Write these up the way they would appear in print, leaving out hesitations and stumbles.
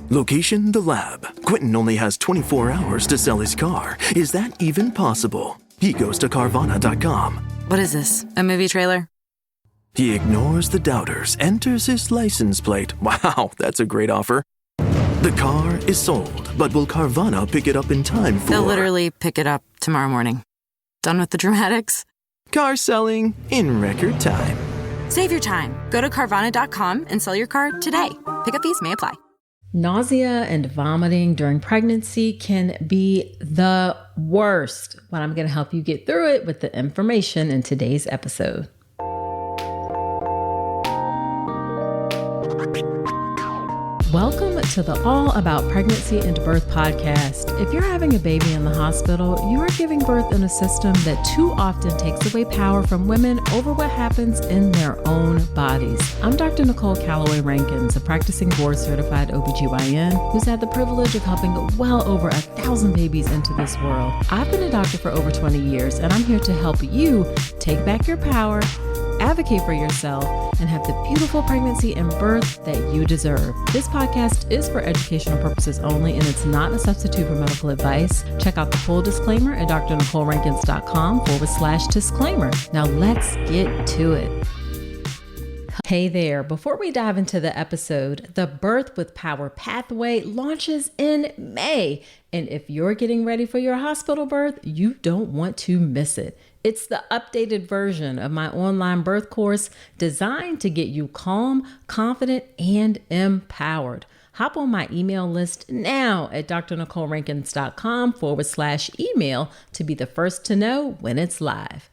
Location, the lab. Quentin only has 24 hours to sell his car. Is that even possible? He goes to Carvana.com. What is this, a movie trailer? He ignores the doubters, enters his license plate. Wow, that's a great offer. The car is sold, but will Carvana pick it up in time for... They'll literally pick it up tomorrow morning. Done with the dramatics? Car selling in record time. Save your time. Go to Carvana.com and sell your car today. Pickup fees may apply. Nausea and vomiting during pregnancy can be the worst, but I'm going to help you get through it with the information in today's episode. Welcome to the All About Pregnancy and Birth podcast. If you're having a baby in the hospital, you are giving birth in a system that too often takes away power from women over what happens in their own bodies. I'm Dr. Nicole Calloway Rankins, a practicing board-certified OBGYN who's had the privilege of helping well over 1,000 babies into this world. I've been a doctor for over 20 years, and I'm here to help you take back your power, advocate for yourself, and have the beautiful pregnancy and birth that you deserve. This podcast is for educational purposes only, and it's not a substitute for medical advice. Check out the full disclaimer at drnicolerankins.com/disclaimer. Now let's get to it. Hey there, before we dive into the episode, the Birth with Power Pathway launches in May. And if you're getting ready for your hospital birth, you don't want to miss it. It's the updated version of my online birth course designed to get you calm, confident, and empowered. Hop on my email list now at drnicolerankins.com/email to be the first to know when it's live.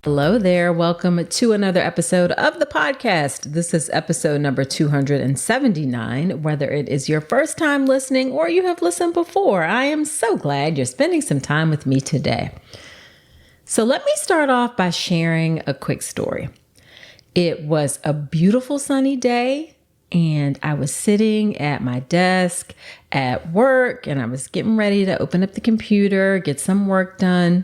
Hello there. Welcome to another episode of the podcast. This is episode number 279. Whether it is your first time listening or you have listened before, I am so glad you're spending some time with me today. So let me start off by sharing a quick story. It was a beautiful sunny day, and I was sitting at my desk at work, and I was getting ready to open up the computer, get some work done.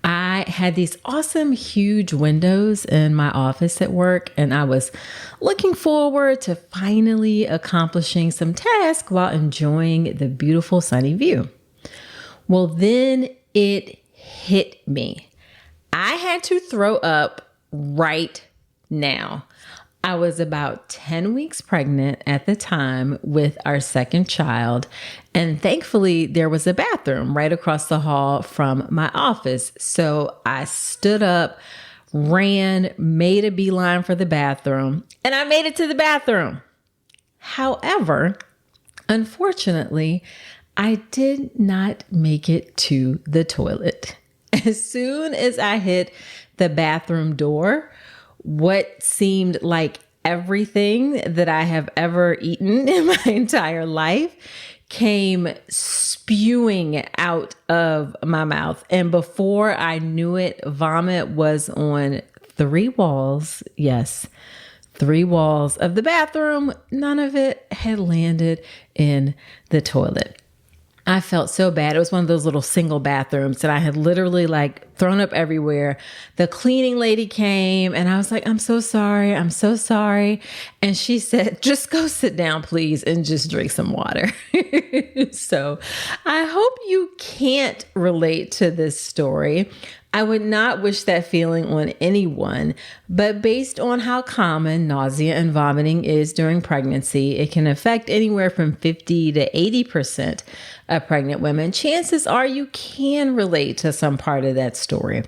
I had these awesome, huge windows in my office at work, and I was looking forward to finally accomplishing some tasks while enjoying the beautiful sunny view. Well, then it hit me. I had to throw up right now. I was about 10 weeks pregnant at the time with our second child, and thankfully there was a bathroom right across the hall from my office. So I stood up, ran, made a beeline for the bathroom, and I made it to the bathroom. However, unfortunately, I did not make it to the toilet. As soon as I hit the bathroom door, what seemed like everything that I have ever eaten in my entire life came spewing out of my mouth. And before I knew it, vomit was on 3 walls. Yes, 3 walls of the bathroom. None of it had landed in the toilet. I felt so bad. It was one of those little single bathrooms that I had literally thrown up everywhere. The cleaning lady came and I was like, I'm so sorry. I'm so sorry. And she said, just go sit down, please, and just drink some water. So I hope you can't relate to this story. I would not wish that feeling on anyone, but based on how common nausea and vomiting is during pregnancy, it can affect anywhere from 50 to 80% of pregnant women. Chances are you can relate to some part of that story.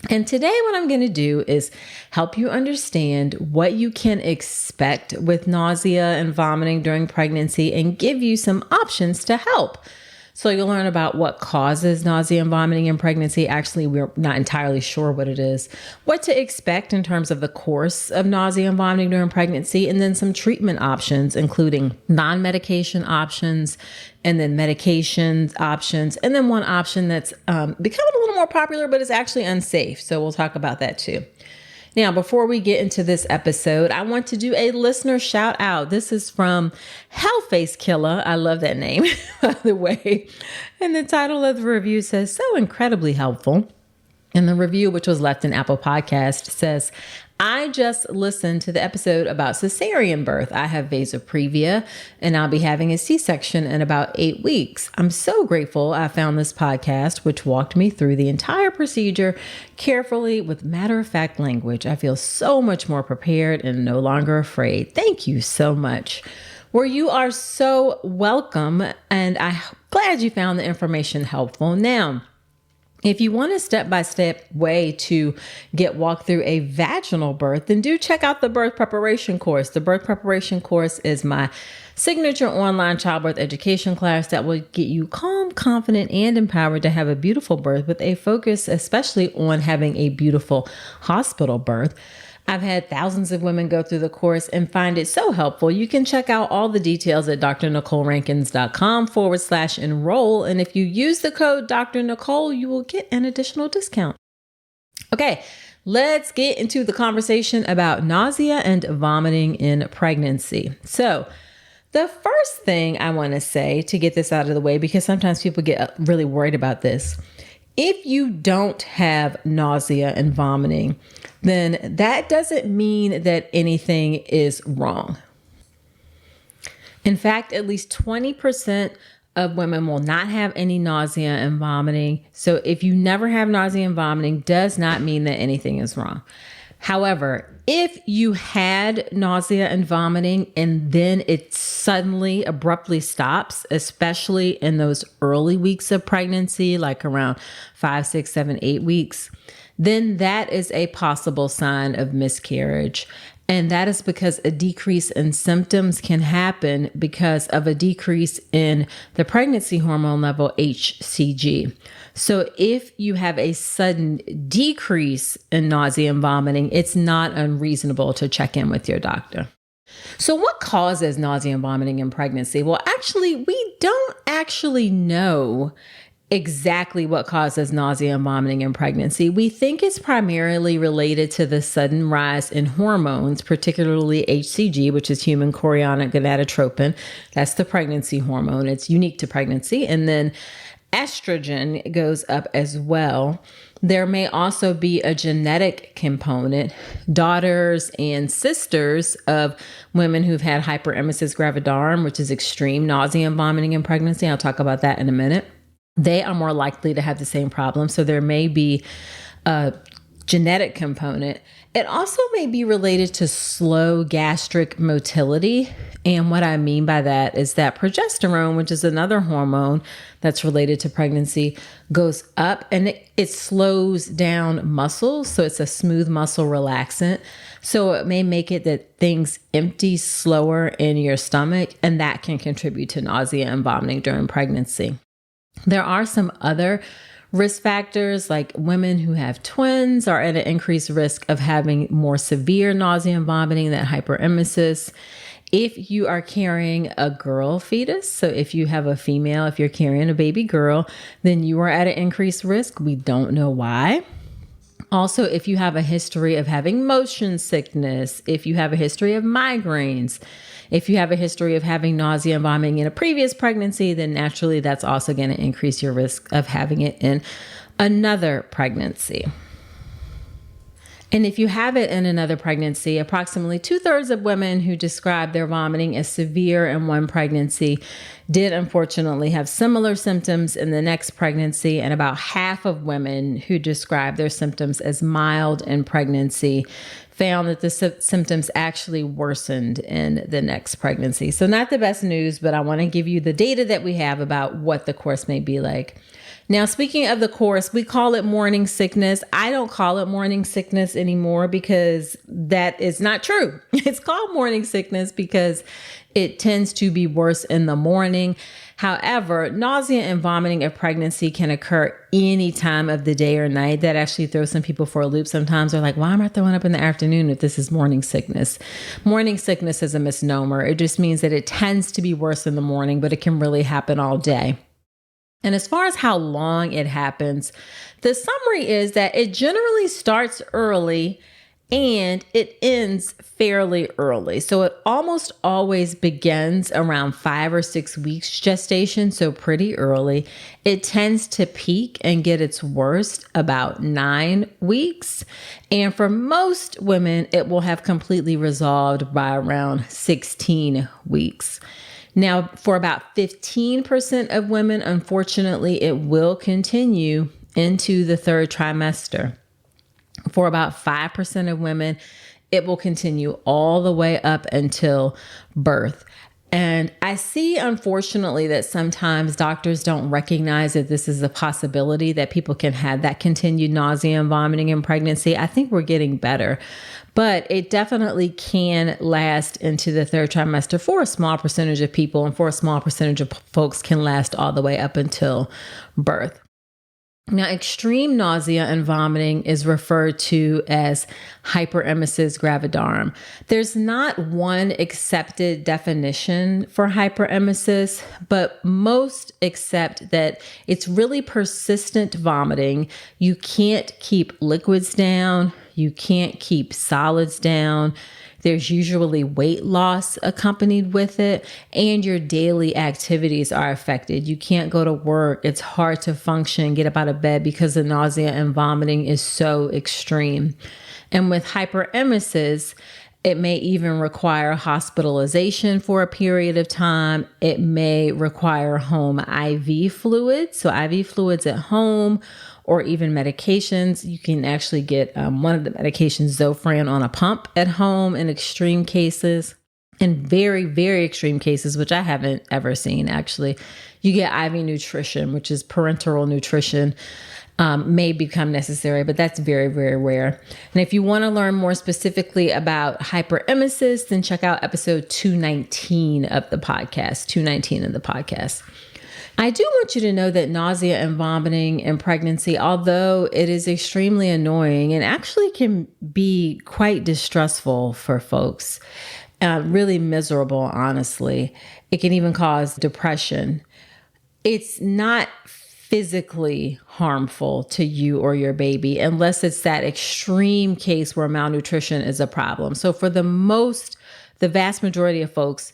And today what I'm going to do is help you understand what you can expect with nausea and vomiting during pregnancy and give you some options to help. So you'll learn about what causes nausea and vomiting in pregnancy. Actually, we're not entirely sure what it is, what to expect in terms of the course of nausea and vomiting during pregnancy, and then some treatment options, including non-medication options, and then medications options, and then one option that's becoming a little more popular, but is actually unsafe. So we'll talk about that too. Now, before we get into this episode, I want to do a listener shout out. This is from Hellface Killer. I love that name, by the way. And the title of the review says, so incredibly helpful. And the review, which was left in Apple Podcast, says, I just listened to the episode about cesarean birth. I have vasoprevia and I'll be having a C-section in about 8 weeks. I'm so grateful I found this podcast, which walked me through the entire procedure carefully with matter-of-fact language. I feel so much more prepared and no longer afraid. Thank you so much. Well, you are so welcome, and I'm glad you found the information helpful. Now, if you want a step-by-step way to get walked through a vaginal birth, then do check out the birth preparation course. The birth preparation course is my signature online childbirth education class that will get you calm, confident, and empowered to have a beautiful birth with a focus especially on having a beautiful hospital birth. I've had thousands of women go through the course and find it so helpful. You can check out all the details at drnicolerankins.com/enroll. And if you use the code Dr. Nicole, you will get an additional discount. Okay, let's get into the conversation about nausea and vomiting in pregnancy. So the first thing I want to say to get this out of the way, because sometimes people get really worried about this. If you don't have nausea and vomiting, then that doesn't mean that anything is wrong. In fact, at least 20% of women will not have any nausea and vomiting. So if you never have nausea and vomiting, does not mean that anything is wrong. However, if you had nausea and vomiting and then it suddenly abruptly stops, especially in those early weeks of pregnancy, like around 5, 6, 7, 8 weeks, then that is a possible sign of miscarriage. And that is because a decrease in symptoms can happen because of a decrease in the pregnancy hormone level HCG. So if you have a sudden decrease in nausea and vomiting, it's not unreasonable to check in with your doctor. So what causes nausea and vomiting in pregnancy? Well, actually, we don't actually know exactly what causes nausea and vomiting in pregnancy. We think it's primarily related to the sudden rise in hormones, particularly HCG, which is human chorionic gonadotropin. That's the pregnancy hormone. It's unique to pregnancy. And then estrogen goes up as well. There may also be a genetic component. Daughters and sisters of women who've had hyperemesis gravidarum, which is extreme nausea and vomiting in pregnancy. I'll talk about that in a minute. They are more likely to have the same problem. So there may be a genetic component. It also may be related to slow gastric motility. And what I mean by that is that progesterone, which is another hormone that's related to pregnancy, goes up and it slows down muscles. So it's a smooth muscle relaxant. So it may make it that things empty slower in your stomach, and that can contribute to nausea and vomiting during pregnancy. There are some other risk factors, like women who have twins are at an increased risk of having more severe nausea and vomiting, that hyperemesis. If you are carrying a girl fetus, so if you have a female, if you're carrying a baby girl, then you are at an increased risk. We don't know why. Also, if you have a history of having motion sickness, if you have a history of migraines, if you have a history of having nausea and vomiting in a previous pregnancy, then naturally that's also going to increase your risk of having it in another pregnancy. And if you have it in another pregnancy, approximately 2/3 of women who describe their vomiting as severe in one pregnancy did unfortunately have similar symptoms in the next pregnancy. And about half of women who describe their symptoms as mild in pregnancy found that the symptoms actually worsened in the next pregnancy. So not the best news, but I want to give you the data that we have about what the course may be like. Now, speaking of the course, we call it morning sickness. I don't call it morning sickness anymore because that is not true. It's called morning sickness because it tends to be worse in the morning. However, nausea and vomiting of pregnancy can occur any time of the day or night. That actually throws some people for a loop. Sometimes they're like, why am I throwing up in the afternoon if this is morning sickness? Morning sickness is a misnomer. It just means that it tends to be worse in the morning, but it can really happen all day. And as far as how long it happens, the summary is that it generally starts early and it ends fairly early. So it almost always begins around 5 or 6 weeks gestation, so pretty early. It tends to peak and get its worst about 9 weeks. And for most women, it will have completely resolved by around 16 weeks. Now, for about 15% of women, unfortunately, it will continue into the third trimester. For about 5% of women, it will continue all the way up until birth. And I see, unfortunately, that sometimes doctors don't recognize that this is a possibility, that people can have that continued nausea and vomiting in pregnancy. I think we're getting better, but it definitely can last into the third trimester for a small percentage of people, and for a small percentage of folks can last all the way up until birth. Now, extreme nausea and vomiting is referred to as hyperemesis gravidarum. There's not one accepted definition for hyperemesis, but most accept that it's really persistent vomiting. You can't keep liquids down. You can't keep solids down. There's usually weight loss accompanied with it, and your daily activities are affected. You can't go to work. It's hard to function, get up out of bed because the nausea and vomiting is so extreme. And with hyperemesis, it may even require hospitalization for a period of time. It may require home IV fluids, so IV fluids at home, or even medications. You can actually get one of the medications, Zofran, on a pump at home in extreme cases. In very, very extreme cases, which I haven't ever seen actually, you get IV nutrition, which is parenteral nutrition, may become necessary, but that's very, very rare. And if you want to learn more specifically about hyperemesis, then check out episode 219 of the podcast. I do want you to know that nausea and vomiting in pregnancy, although it is extremely annoying and actually can be quite distressful for folks, really miserable, honestly. It can even cause depression. It's not physically harmful to you or your baby unless it's that extreme case where malnutrition is a problem. So for the vast majority of folks,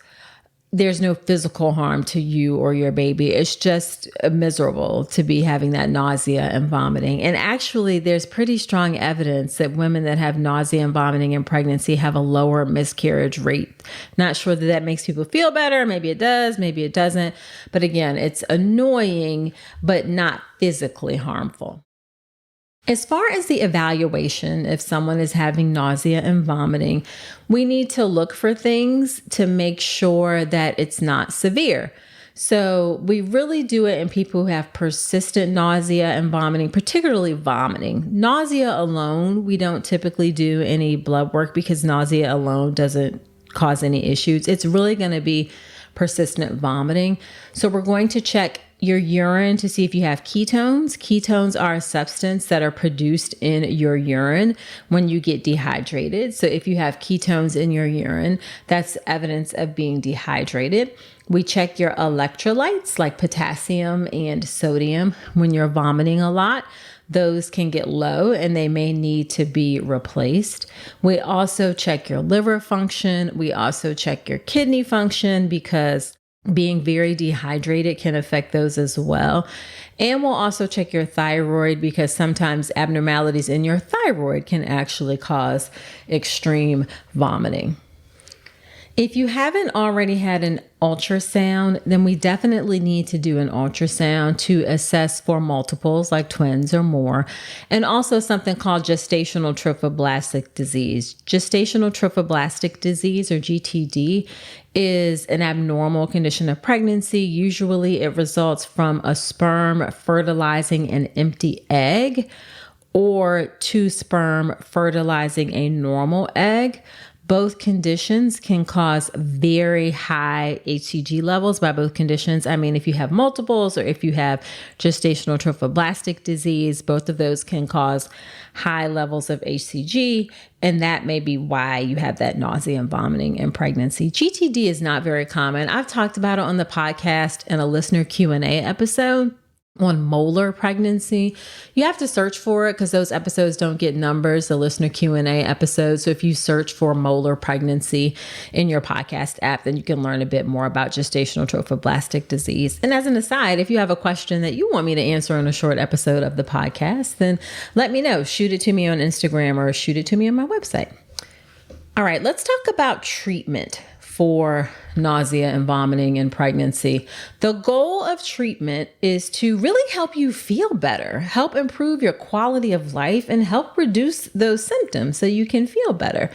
there's no physical harm to you or your baby. It's just miserable to be having that nausea and vomiting. And actually, there's pretty strong evidence that women that have nausea and vomiting in pregnancy have a lower miscarriage rate. Not sure that that makes people feel better. Maybe it does, maybe it doesn't. But again, it's annoying, but not physically harmful. As far as the evaluation, if someone is having nausea and vomiting, we need to look for things to make sure that it's not severe. So we really do it in people who have persistent nausea and vomiting, particularly vomiting. Nausea alone, we don't typically do any blood work because nausea alone doesn't cause any issues. It's really going to be persistent vomiting. So we're going to check your urine to see if you have ketones. Ketones are a substance that are produced in your urine when you get dehydrated. So if you have ketones in your urine, that's evidence of being dehydrated. We check your electrolytes like potassium and sodium. When you're vomiting a lot, those can get low and they may need to be replaced. We also check your liver function. We also check your kidney function because being very dehydrated can affect those as well. And we'll also check your thyroid because sometimes abnormalities in your thyroid can actually cause extreme vomiting. If you haven't already had an ultrasound, then we definitely need to do an ultrasound to assess for multiples like twins or more, and also something called gestational trophoblastic disease. Gestational trophoblastic disease, or GTD, is an abnormal condition of pregnancy. Usually it results from a sperm fertilizing an empty egg or two sperm fertilizing a normal egg. Both conditions can cause very high HCG levels. By both conditions, I mean if you have multiples or if you have gestational trophoblastic disease, both of those can cause high levels of HCG, and that may be why you have that nausea and vomiting in pregnancy. GTD is not very common. I've talked about it on the podcast in a listener Q&A episode. on molar pregnancy. You have to search for it because those episodes don't get numbers, the listener Q&A episodes. So if you search for molar pregnancy in your podcast app, then you can learn a bit more about gestational trophoblastic disease. And as an aside, if you have a question that you want me to answer in a short episode of the podcast, then let me know. Shoot it to me on Instagram or shoot it to me on my website. All right, let's talk about treatment for nausea and vomiting in pregnancy. The goal of treatment is to really help you feel better, help improve your quality of life, and help reduce those symptoms so you can feel better.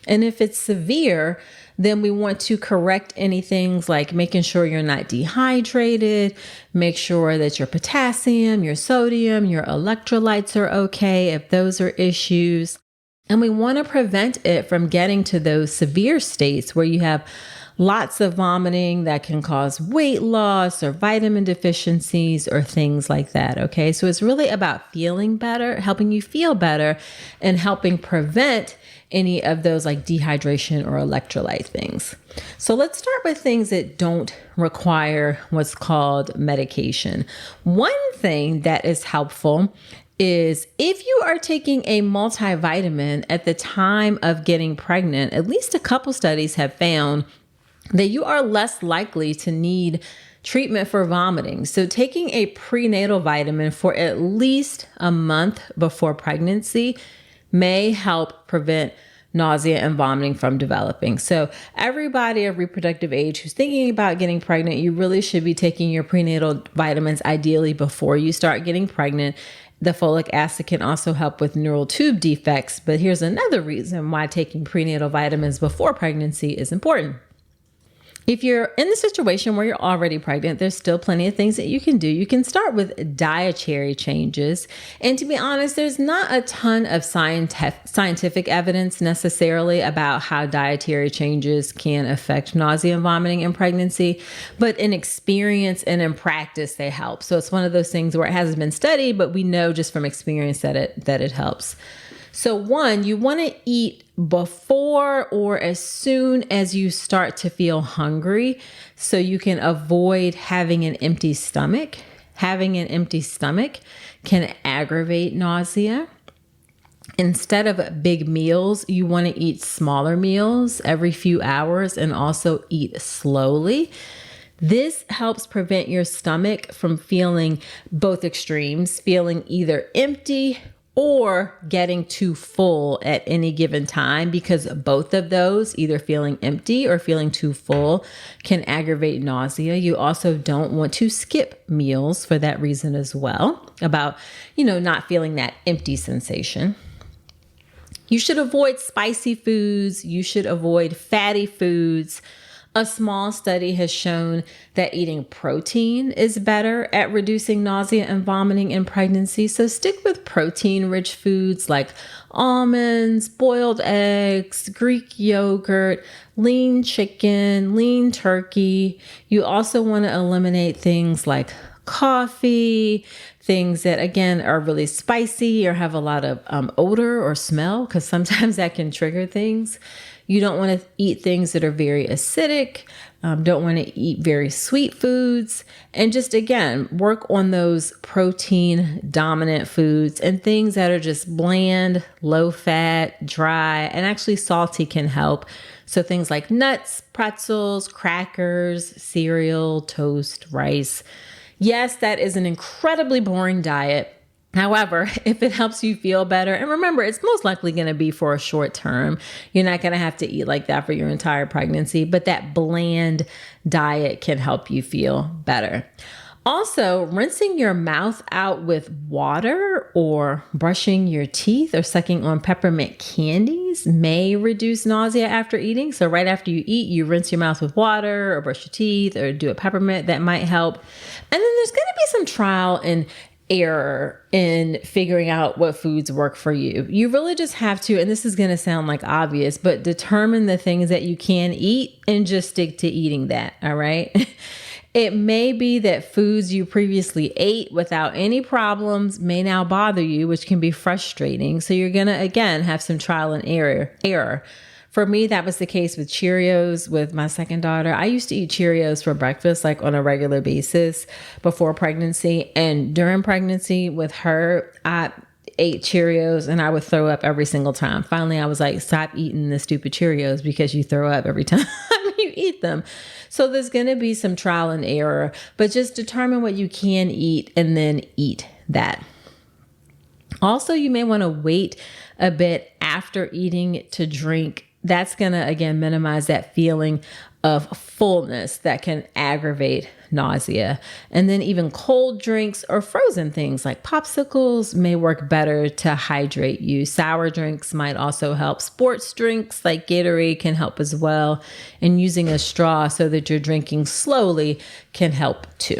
And if it's severe, then we want to correct any things like making sure you're not dehydrated, make sure that your potassium, your sodium, your electrolytes are okay if those are issues. And we want to prevent it from getting to those severe states where you have lots of vomiting that can cause weight loss or vitamin deficiencies or things like that. Okay, so it's really about feeling better, helping you feel better, and helping prevent any of those like dehydration or electrolyte things. So let's start with things that don't require what's called medication. One thing that is helpful is if you are taking a multivitamin at the time of getting pregnant, at least a couple studies have found that you are less likely to need treatment for vomiting. So taking a prenatal vitamin for at least a month before pregnancy may help prevent nausea and vomiting from developing. So everybody of reproductive age who's thinking about getting pregnant, you really should be taking your prenatal vitamins ideally before you start getting pregnant. The folic acid can also help with neural tube defects, but here's another reason why taking prenatal vitamins before pregnancy is important. If you're in the situation where you're already pregnant, there's still plenty of things that you can do. You can start with dietary changes. And to be honest, there's not a ton of scientific evidence necessarily about how dietary changes can affect nausea and vomiting in pregnancy, but in experience and in practice, they help. So it's one of those things where it hasn't been studied, but we know just from experience that it helps. So one, you want to eat before or as soon as you start to feel hungry so you can avoid having an empty stomach. Having an empty stomach can aggravate nausea. Instead of big meals, you want to eat smaller meals every few hours and also eat slowly. This helps prevent your stomach from feeling both extremes, feeling either empty or getting too full at any given time, because both of those, either feeling empty or feeling too full, can aggravate nausea. You also don't want to skip meals for that reason as well, about, not feeling that empty sensation. You should avoid spicy foods. You should avoid fatty foods. A small study has shown that eating protein is better at reducing nausea and vomiting in pregnancy. So stick with protein-rich foods like almonds, boiled eggs, Greek yogurt, lean chicken, lean turkey. You also want to eliminate things like coffee, things that, again, are really spicy or have a lot of odor or smell, because sometimes that can trigger things. You don't want to eat things that are very acidic, don't want to eat very sweet foods, and just, again, work on those protein dominant foods and things that are just bland, low fat, dry, and actually salty can help. So things like nuts, pretzels, crackers, cereal, toast, rice. Yes, that is an incredibly boring diet. However, if it helps you feel better, and remember, it's most likely going to be for a short term. You're not going to have to eat like that for your entire pregnancy, but that bland diet can help you feel better. Also, rinsing your mouth out with water or brushing your teeth or sucking on peppermint candies may reduce nausea after eating. So right after you eat, you rinse your mouth with water or brush your teeth or do a peppermint. That might help. And then there's going to be some trial and error in figuring out what foods work for you. You really just have to, and this is going to sound like obvious, but determine the things that you can eat and just stick to eating that. All right. It may be that foods you previously ate without any problems may now bother you, which can be frustrating. So you're going to, again, have some trial and error. For me, that was the case with Cheerios with my second daughter. I used to eat Cheerios for breakfast, like on a regular basis before pregnancy. And during pregnancy with her, I ate Cheerios and I would throw up every single time. Finally, I was like, stop eating the stupid Cheerios because you throw up every time you eat them. So there's going to be some trial and error, but just determine what you can eat and then eat that. Also, you may want to wait a bit after eating to drink. That's going to, again, minimize that feeling of fullness that can aggravate nausea. And then even cold drinks or frozen things like popsicles may work better to hydrate you. Sour drinks might also help. Sports drinks like Gatorade can help as well. And using a straw so that you're drinking slowly can help too.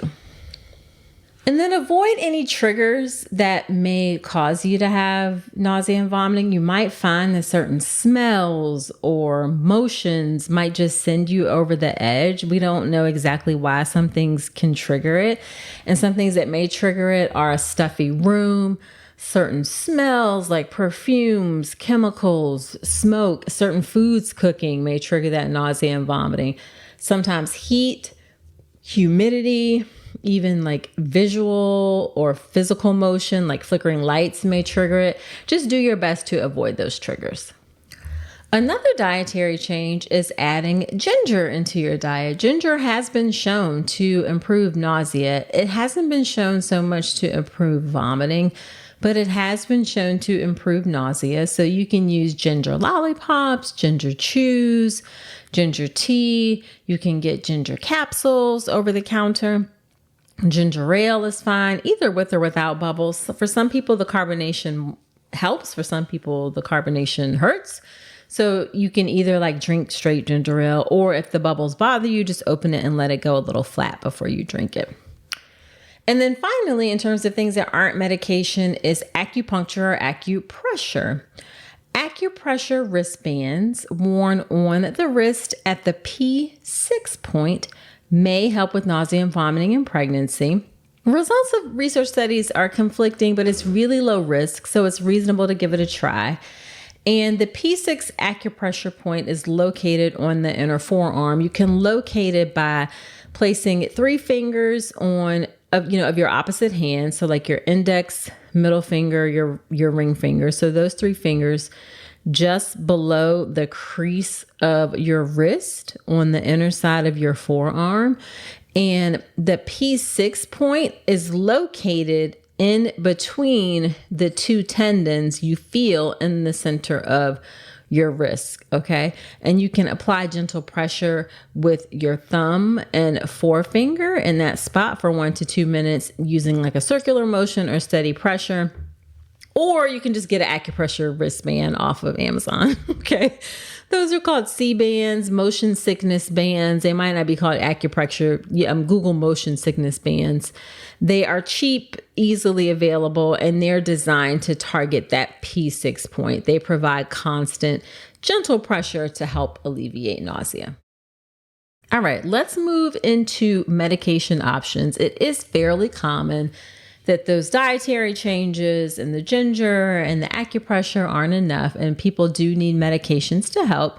And then avoid any triggers that may cause you to have nausea and vomiting. You might find that certain smells or motions might just send you over the edge. We don't know exactly why some things can trigger it. And some things that may trigger it are a stuffy room, certain smells like perfumes, chemicals, smoke, certain foods cooking may trigger that nausea and vomiting. Sometimes heat, humidity, even like visual or physical motion, like flickering lights may trigger it. Just do your best to avoid those triggers. Another dietary change is adding ginger into your diet. Ginger has been shown to improve nausea. It hasn't been shown so much to improve vomiting, but it has been shown to improve nausea. So you can use ginger lollipops, ginger chews, ginger tea. You can get ginger capsules over the counter. Ginger ale is fine, either with or without bubbles. For some people, the carbonation helps. For some people, the carbonation hurts. So you can either like drink straight ginger ale, or if the bubbles bother you, just open it and let it go a little flat before you drink it. And then finally, in terms of things that aren't medication, is acupuncture or acupressure. Acupressure wristbands worn on the wrist at the P6 point may help with nausea and vomiting in pregnancy. Results of research studies are conflicting, but it's really low risk, so it's reasonable to give it a try. And the P6 acupressure point is located on the inner forearm. You can locate it by placing 3 fingers on of your opposite hand, so like your index, middle finger, your ring finger. So those 3 fingers just below the crease of your wrist on the inner side of your forearm. And the P6 point is located in between the 2 tendons you feel in the center of your wrist, okay? And you can apply gentle pressure with your thumb and forefinger in that spot for 1 to 2 minutes using like a circular motion or steady pressure. Or you can just get an acupressure wristband off of Amazon, okay? Those are called C-bands, motion sickness bands. They might not be called acupressure. Google motion sickness bands. They are cheap, easily available, and they're designed to target that P6 point. They provide constant, gentle pressure to help alleviate nausea. All right, let's move into medication options. It is fairly common that those dietary changes and the ginger and the acupressure aren't enough, and people do need medications to help.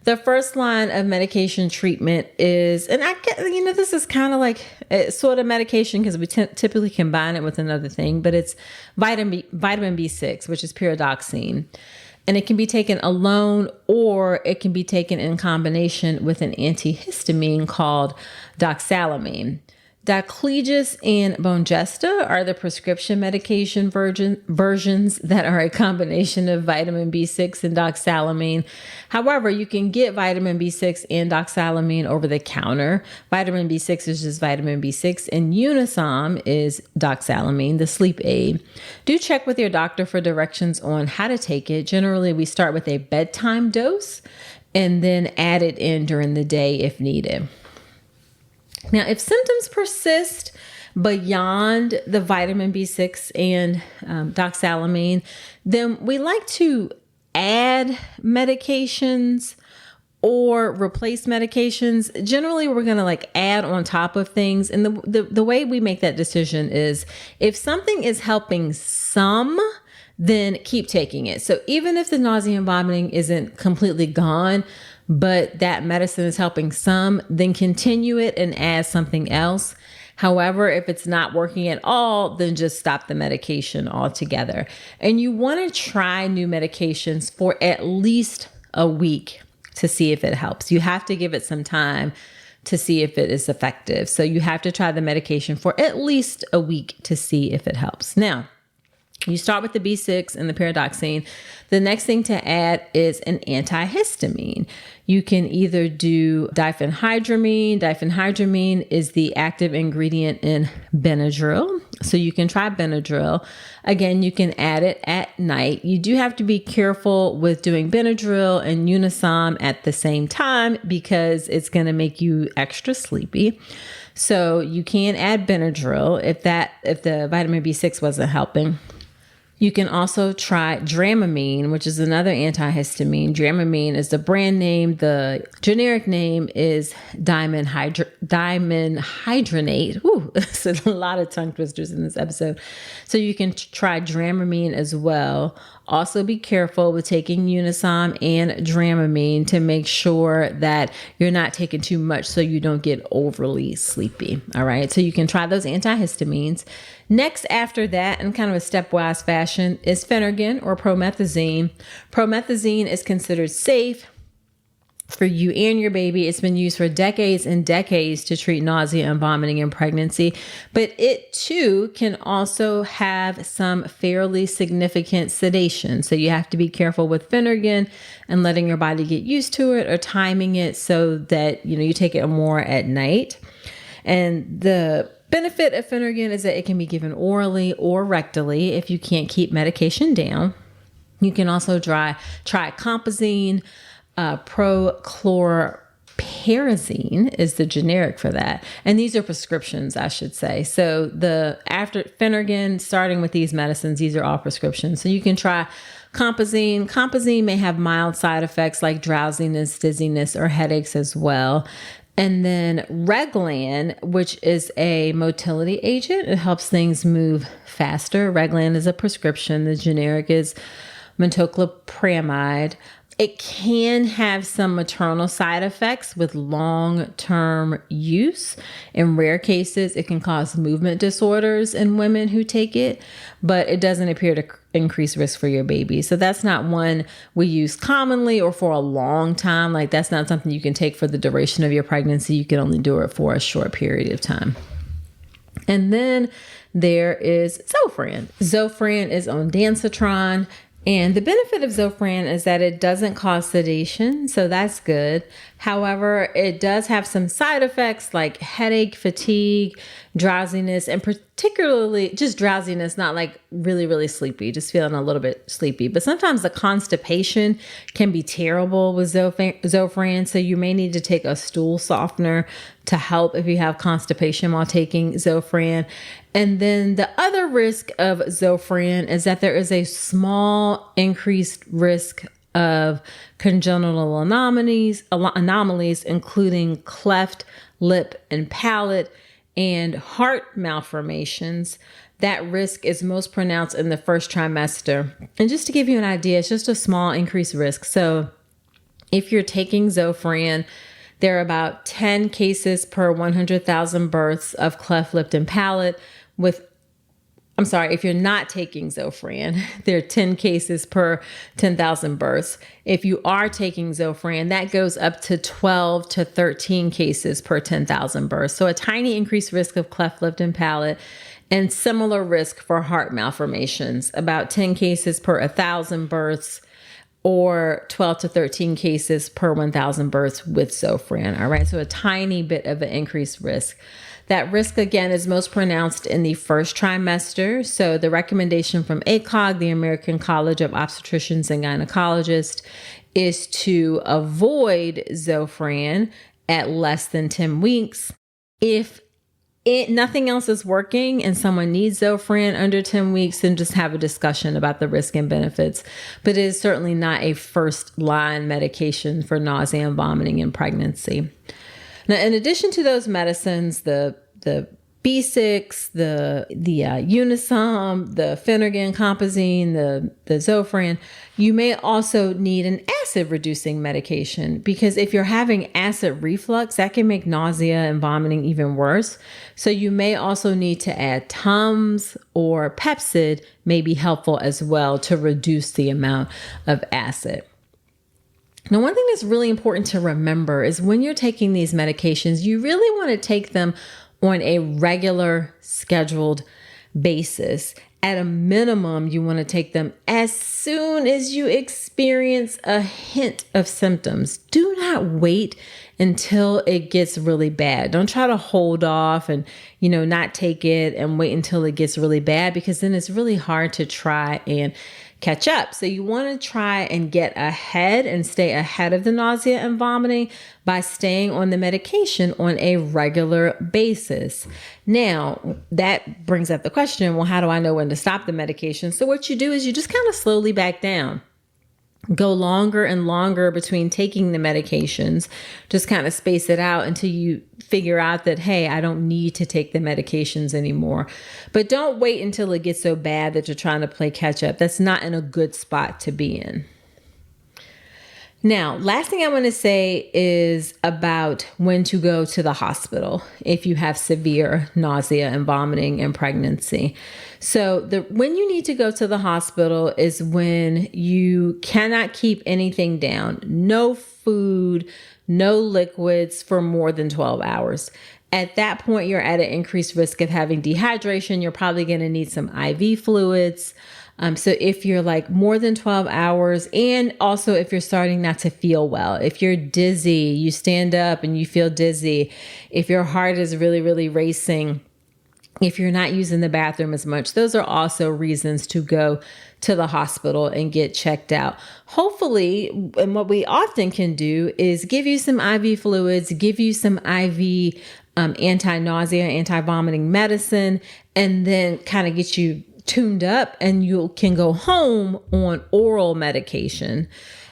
The first line of medication treatment is, and this is kind of like a sort of medication because we typically combine it with another thing, but it's vitamin B6, which is pyridoxine. And it can be taken alone, or it can be taken in combination with an antihistamine called doxalamine. Diclegis and Bongesta are the prescription medication versions that are a combination of vitamin B6 and doxalamine. However, you can get vitamin B6 and doxalamine over the counter. Vitamin B6 is just vitamin B6, and Unisom is doxalamine, the sleep aid. Do check with your doctor for directions on how to take it. Generally, we start with a bedtime dose and then add it in during the day if needed. Now, if symptoms persist beyond the vitamin B6 and doxalamine, then we like to add medications or replace medications. Generally, we're going to add on top of things. And the way we make that decision is if something is helping some, then keep taking it. So even if the nausea and vomiting isn't completely gone, but that medicine is helping some, then continue it and add something else. However, if it's not working at all, then just stop the medication altogether. And you want to try new medications for at least a week to see if it helps. You have to give it some time to see if it is effective. So you have to try the medication for at least a week to see if it helps. Now, you start with the B6 and the pyridoxine. The next thing to add is an antihistamine. You can either do diphenhydramine. Diphenhydramine is the active ingredient in Benadryl. So you can try Benadryl. Again, you can add it at night. You do have to be careful with doing Benadryl and Unisom at the same time because it's going to make you extra sleepy. So you can add Benadryl if the vitamin B6 wasn't helping. You can also try Dramamine, which is another antihistamine. Dramamine is the brand name. The generic name is dimenhydrinate. Ooh, it's a lot of tongue twisters in this episode. So you can try Dramamine as well. Also be careful with taking Unisom and Dramamine to make sure that you're not taking too much so you don't get overly sleepy. All right. So you can try those antihistamines. Next, after that, in kind of a stepwise fashion, is Phenergan or promethazine. Promethazine is considered safe for you and your baby. It's been used for decades and decades to treat nausea and vomiting in pregnancy, but it too can also have some fairly significant sedation. So you have to be careful with Phenergan and letting your body get used to it or timing it so that, you take it more at night. And the benefit of Phenergan is that it can be given orally or rectally if you can't keep medication down. You can also try compazine. Prochlorperazine is the generic for that. And these are prescriptions, I should say. So after Phenergan, starting with these medicines, these are all prescriptions. So you can try compazine. Compazine may have mild side effects like drowsiness, dizziness, or headaches as well. And then Reglan, which is a motility agent. It helps things move faster. Reglan is a prescription. The generic is metoclopramide. It can have some maternal side effects with long-term use. In rare cases, it can cause movement disorders in women who take it, but it doesn't appear to increase risk for your baby. So that's not one we use commonly or for a long time. Like that's not something you can take for the duration of your pregnancy. You can only do it for a short period of time. And then there is Zofran. Zofran is ondansetron. And the benefit of Zofran is that it doesn't cause sedation, so that's good. However, it does have some side effects like headache, fatigue, drowsiness, and particularly just drowsiness, not like really, really sleepy, just feeling a little bit sleepy. But sometimes the constipation can be terrible with Zofran, so you may need to take a stool softener to help if you have constipation while taking Zofran. And then the other risk of Zofran is that there is a small increased risk of congenital anomalies, including cleft lip and palate and heart malformations. That risk is most pronounced in the first trimester. And just to give you an idea, it's just a small increased risk. So if you're taking Zofran, there are about 10 cases per 100,000 births of cleft lip and palate if you're not taking Zofran, there are 10 cases per 10,000 births. If you are taking Zofran, that goes up to 12 to 13 cases per 10,000 births. So a tiny increased risk of cleft lip and palate and similar risk for heart malformations, about 10 cases per 1,000 births or 12 to 13 cases per 1,000 births with Zofran. All right, so a tiny bit of an increased risk. That risk, again, is most pronounced in the first trimester. So the recommendation from ACOG, the American College of Obstetricians and Gynecologists, is to avoid Zofran at less than 10 weeks. If nothing else is working and someone needs Zofran under 10 weeks, then just have a discussion about the risk and benefits. But it is certainly not a first-line medication for nausea and vomiting in pregnancy. Now, in addition to those medicines, the B6, the Unisum, the Phenergan, Compazine, the Zofran. You may also need an acid reducing medication, because if you're having acid reflux, that can make nausea and vomiting even worse. So you may also need to add Tums, or Pepcid may be helpful as well to reduce the amount of acid. Now, one thing that's really important to remember is when you're taking these medications, you really want to take them on a regular, scheduled basis. At a minimum, you want to take them as soon as you experience a hint of symptoms. Do not wait until it gets really bad. Don't try to hold off and, not take it and wait until it gets really bad, because then it's really hard to try and catch up. So you want to try and get ahead and stay ahead of the nausea and vomiting by staying on the medication on a regular basis. Now, that brings up the question, well, how do I know when to stop the medication? So what you do is you just kind of slowly back down. Go longer and longer between taking the medications. Just kind of space it out until you figure out that, hey, I don't need to take the medications anymore. But don't wait until it gets so bad that you're trying to play catch up. That's not in a good spot to be in. Now, last thing I want to say is about when to go to the hospital if you have severe nausea and vomiting in pregnancy. So when you need to go to the hospital is when you cannot keep anything down. No food, no liquids for more than 12 hours. At that point, you're at an increased risk of having dehydration. You're probably going to need some IV fluids. So if you're like more than 12 hours, and also if you're starting not to feel well, if you're dizzy, you stand up and you feel dizzy, if your heart is really, really racing, if you're not using the bathroom as much, those are also reasons to go to the hospital and get checked out. Hopefully, and what we often can do is give you some IV fluids, give you some IV anti-nausea, anti-vomiting medicine, and then kind of get you tuned up, and you can go home on oral medication,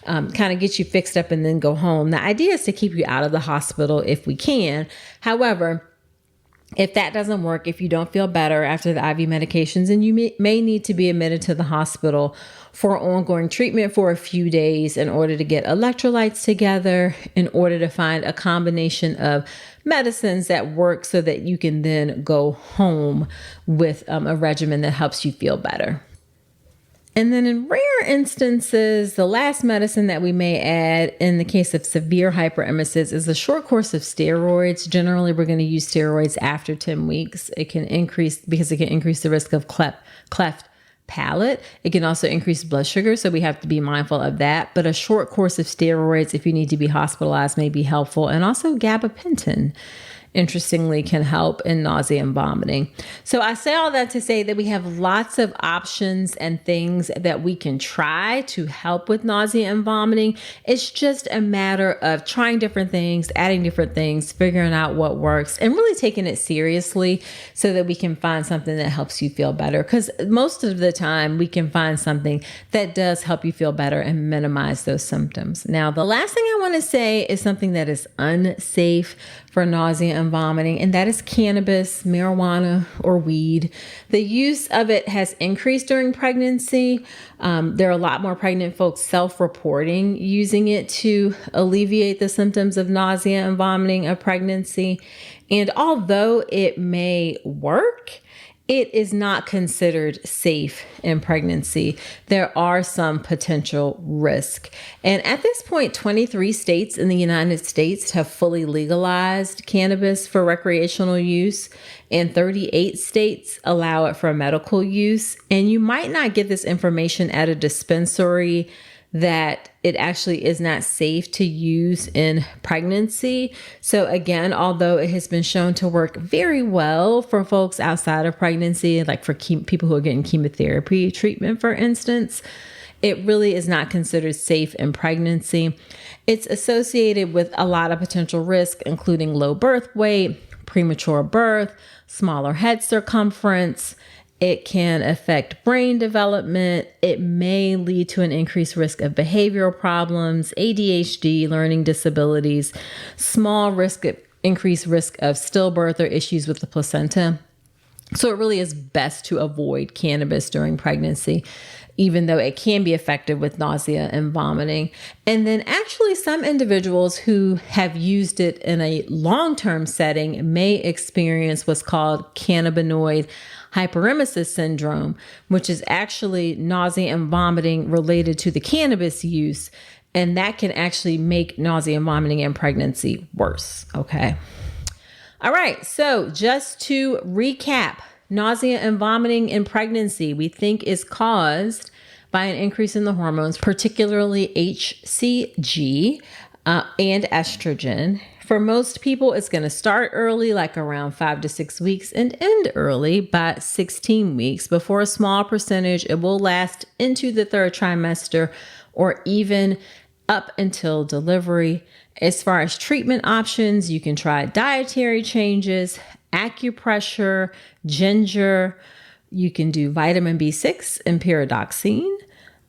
kind of get you fixed up and then go home. The idea is to keep you out of the hospital if we can. However, if that doesn't work, if you don't feel better after the IV medications, then you may need to be admitted to the hospital for ongoing treatment for a few days in order to get electrolytes together, in order to find a combination of medicines that work so that you can then go home with a regimen that helps you feel better. And then in rare instances, the last medicine that we may add in the case of severe hyperemesis is a short course of steroids. Generally, we're going to use steroids after 10 weeks. It can increase the risk of cleft palate. It can also increase blood sugar, so we have to be mindful of that. But a short course of steroids, if you need to be hospitalized, may be helpful. And also gabapentin, interestingly, can help in nausea and vomiting. So I say all that to say that we have lots of options and things that we can try to help with nausea and vomiting. It's just a matter of trying different things, adding different things, figuring out what works, and really taking it seriously so that we can find something that helps you feel better. Because most of the time we can find something that does help you feel better and minimize those symptoms. Now, the last thing I want to say is something that is unsafe for nausea and vomiting, and that is cannabis, marijuana, or weed. The use of it has increased during pregnancy. There are a lot more pregnant folks self-reporting using it to alleviate the symptoms of nausea and vomiting of pregnancy. And although it may work, it is not considered safe in pregnancy. There are some potential risks. And at this point, 23 states in the United States have fully legalized cannabis for recreational use, and 38 states allow it for medical use. And you might not get this information at a dispensary that it actually is not safe to use in pregnancy. So again, although it has been shown to work very well for folks outside of pregnancy, like for people who are getting chemotherapy treatment, for instance, it really is not considered safe in pregnancy. It's associated with a lot of potential risk, including low birth weight, premature birth, smaller head circumference. It can affect brain development. It may lead to an increased risk of behavioral problems, ADHD, learning disabilities, small risk increased risk of stillbirth or issues with the placenta. So it really is best to avoid cannabis during pregnancy, even though it can be effective with nausea and vomiting. And then actually some individuals who have used it in a long-term setting may experience what's called cannabinoid hyperemesis syndrome, which is actually nausea and vomiting related to the cannabis use. And that can actually make nausea and vomiting in pregnancy worse. Okay. All right. So just to recap, nausea and vomiting in pregnancy, we think is caused by an increase in the hormones, particularly HCG and estrogen. For most people, it's going to start early, like around 5 to 6 weeks, and end early by 16 weeks. But for a small percentage, it will last into the third trimester or even up until delivery. As far as treatment options, you can try dietary changes, acupressure, ginger. You can do vitamin B6 and pyridoxine.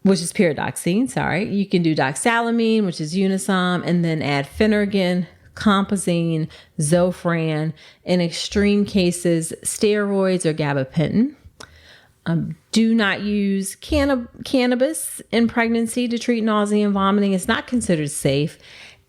You can do doxalamine, which is Unisom, and then add Phenergan, Compazine, Zofran, in extreme cases, steroids or gabapentin. Do not use cannabis in pregnancy to treat nausea and vomiting. It's not considered safe.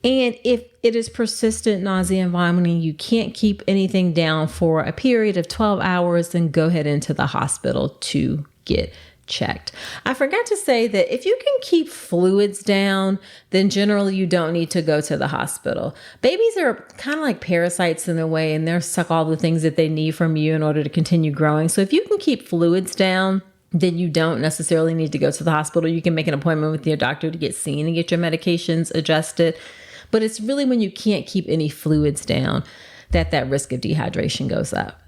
And if it is persistent nausea and vomiting, you can't keep anything down for a period of 12 hours, then go ahead into the hospital to get checked. I forgot to say that if you can keep fluids down, then generally you don't need to go to the hospital. Babies are kind of like parasites in a way, and they'll suck all the things that they need from you in order to continue growing. So if you can keep fluids down, then you don't necessarily need to go to the hospital. You can make an appointment with your doctor to get seen and get your medications adjusted. But it's really when you can't keep any fluids down that risk of dehydration goes up.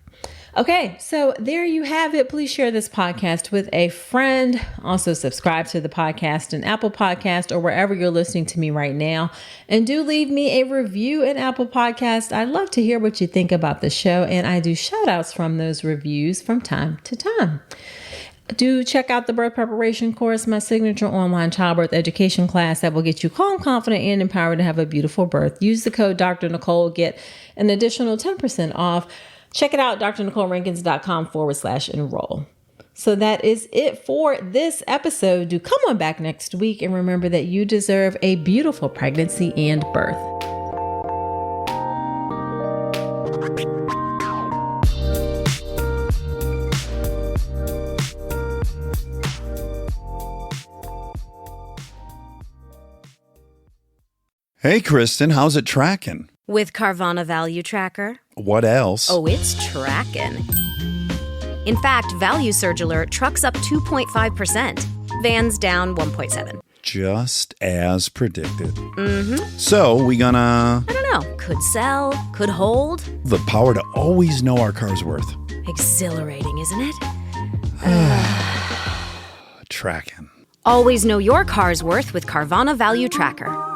Okay, so there you have it. Please share this podcast with a friend. Also subscribe to the podcast in Apple Podcast or wherever you're listening to me right now. And do leave me a review in Apple Podcast. I'd love to hear what you think about the show. And I do shout outs from those reviews from time to time. Do check out the birth preparation course, my signature online childbirth education class that will get you calm, confident, and empowered to have a beautiful birth. Use the code Dr. Nicole, get an additional 10% off. Check it out, drnicolerankins.com/enroll. So that is it for this episode. Do come on back next week and remember that you deserve a beautiful pregnancy and birth. Hey, Kristen, how's it tracking? With Carvana Value Tracker. What else? Oh, it's tracking. In fact, Value Surge Alert trucks up 2.5%. Vans down 1.7%. Just as predicted. Mm-hmm. So, we gonna... I don't know. Could sell, could hold. The power to always know our car's worth. Exhilarating, isn't it? Tracking. Always know your car's worth with Carvana Value Tracker.